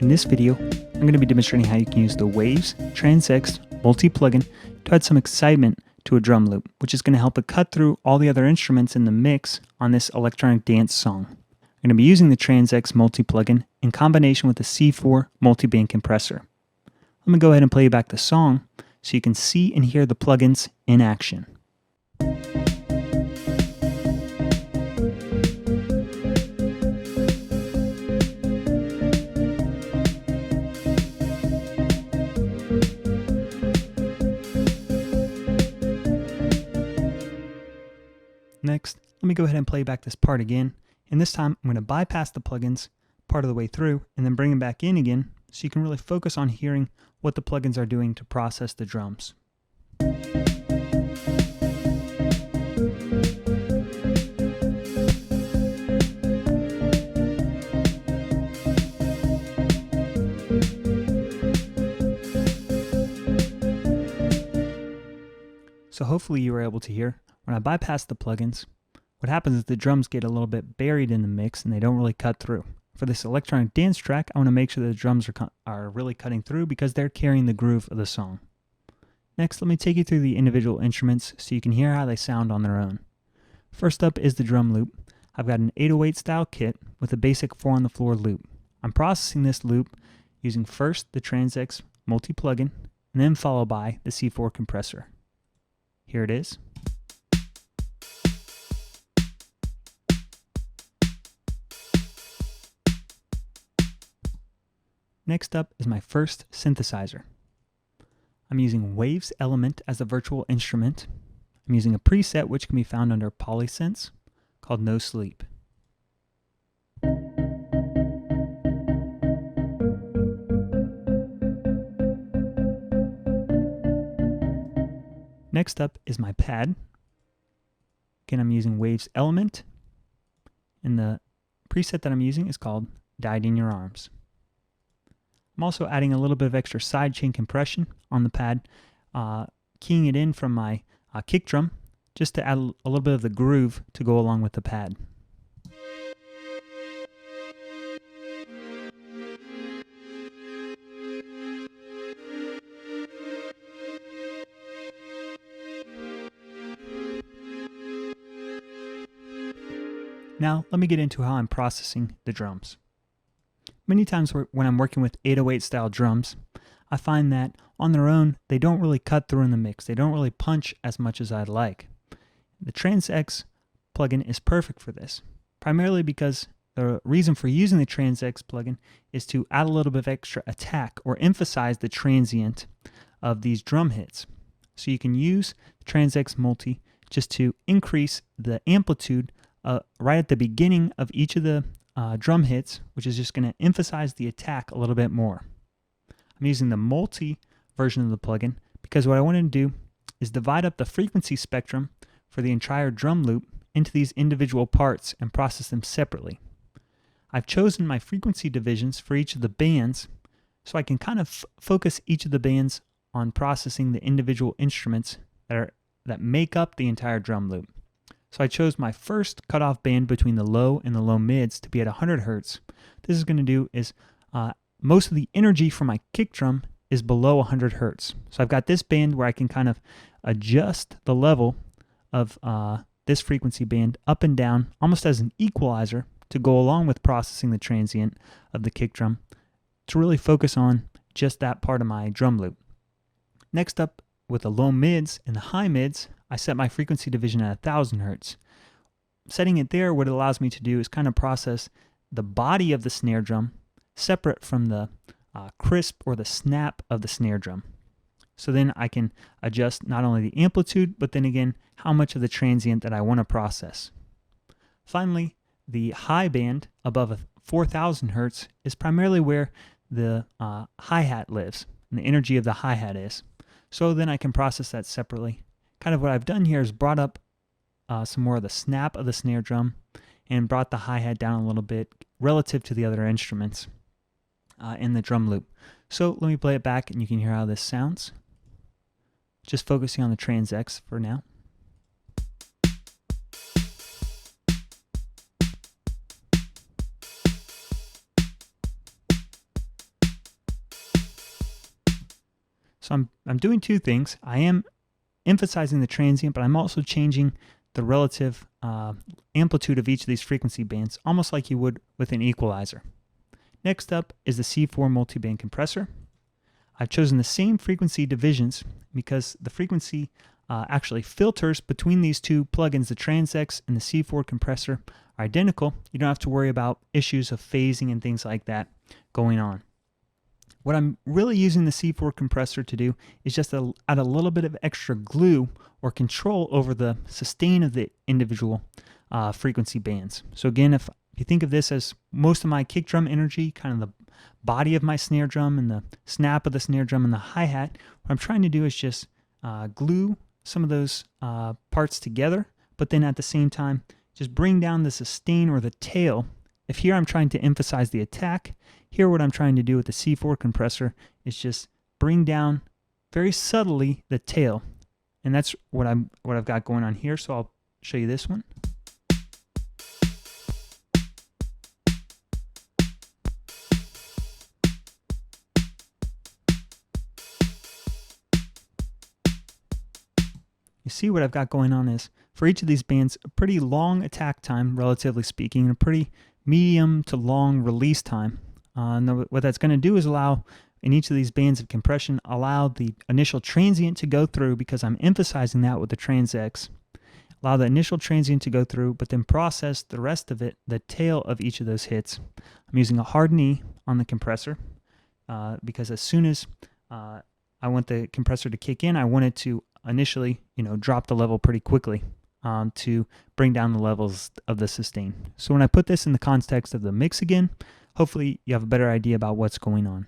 this video, I'm going to be demonstrating how you can use the Waves Transx multi-plugin to add some excitement to a drum loop, which is going to help it cut through all the other instruments in the mix on this electronic dance song. I'm going to be using the Transx multi-plugin in combination with the C4 multiband compressor. Let me go ahead and play back the song so you can see and hear the plugins in action. Next, let me go ahead and play back this part again, and this time I'm going to bypass the plugins part of the way through and then bring them back in again so you can really focus on hearing what the plugins are doing to process the drums. So hopefully you were able to hear. When I bypass the plugins, what happens is the drums get a little bit buried in the mix and they don't really cut through. For this electronic dance track, I want to make sure the drums are really cutting through because they're carrying the groove of the song. Next, let me take you through the individual instruments so you can hear how they sound on their own. First up is the drum loop. I've got an 808 style kit with a basic 4 on the floor loop. I'm processing this loop using first the Transx multi-plugin and then followed by the C4 compressor. Here it is. Next up is my first synthesizer. I'm using Waves Element as a virtual instrument. I'm using a preset which can be found under Polysynths called No Sleep. Next up is my pad. Again, I'm using Waves Element, and the preset that I'm using is called Died in Your Arms. I'm also adding a little bit of extra sidechain compression on the pad, keying it in from my kick drum just to add a little bit of the groove to go along with the pad. Now, let me get into how I'm processing the drums. Many times when I'm working with 808 style drums, I find that on their own, they don't really cut through in the mix. They don't really punch as much as I'd like. The Transx plugin is perfect for this, primarily because the reason for using the Transx plugin is to add a little bit of extra attack or emphasize the transient of these drum hits. So you can use the Transx multi just to increase the amplitude right at the beginning of each of the drum hits, which is just going to emphasize the attack a little bit more. I'm using the multi version of the plugin because what I want to do is divide up the frequency spectrum for the entire drum loop into these individual parts and process them separately. I've chosen my frequency divisions for each of the bands so I can kind of focus each of the bands on processing the individual instruments that make up the entire drum loop. So I chose my first cutoff band between the low and the low mids to be at 100 hertz. This is going to do is most of the energy from my kick drum is below 100 hertz. So I've got this band where I can kind of adjust the level of this frequency band up and down almost as an equalizer to go along with processing the transient of the kick drum to really focus on just that part of my drum loop. Next up, with the low mids and the high mids, I set my frequency division at 1000 hertz. Setting it there, what it allows me to do is kind of process the body of the snare drum separate from the crisp or the snap of the snare drum. So then I can adjust not only the amplitude, but then again, how much of the transient that I want to process. Finally, the high band above 4000 hertz is primarily where the hi-hat lives and the energy of the hi-hat is. So then I can process that separately. Kind of what I've done here is brought up some more of the snap of the snare drum and brought the hi-hat down a little bit relative to the other instruments in the drum loop. So let me play it back and you can hear how this sounds. Just focusing on the Transx for now. So I'm doing two things. I am emphasizing the transient, but I'm also changing the relative amplitude of each of these frequency bands, almost like you would with an equalizer. Next up is the C4 multiband compressor. I've chosen the same frequency divisions because the frequency actually filters between these two plugins, the Trans-X and the C4 compressor, are identical. You don't have to worry about issues of phasing and things like that going on. What I'm really using the C4 compressor to do is just add a little bit of extra glue or control over the sustain of the individual frequency bands. So again, if you think of this as most of my kick drum energy, kind of the body of my snare drum and the snap of the snare drum and the hi-hat, what I'm trying to do is just glue some of those parts together, but then at the same time, just bring down the sustain or the tail. If here I'm trying to emphasize the attack, here what I'm trying to do with the C4 compressor is just bring down very subtly the tail. And that's what I've got going on here. So I'll show you this one. You see what I've got going on is, for each of these bands, a pretty long attack time, relatively speaking, and a pretty medium to long release time. And what that's going to do is allow, in each of these bands of compression, allow the initial transient to go through, because I'm emphasizing that with the Trans-X. Allow the initial transient to go through, but then process the rest of it, the tail of each of those hits. I'm using a hard knee on the compressor because as soon as I want the compressor to kick in, I want it to initially, drop the level pretty quickly to bring down the levels of the sustain. So when I put this in the context of the mix again, hopefully you have a better idea about what's going on.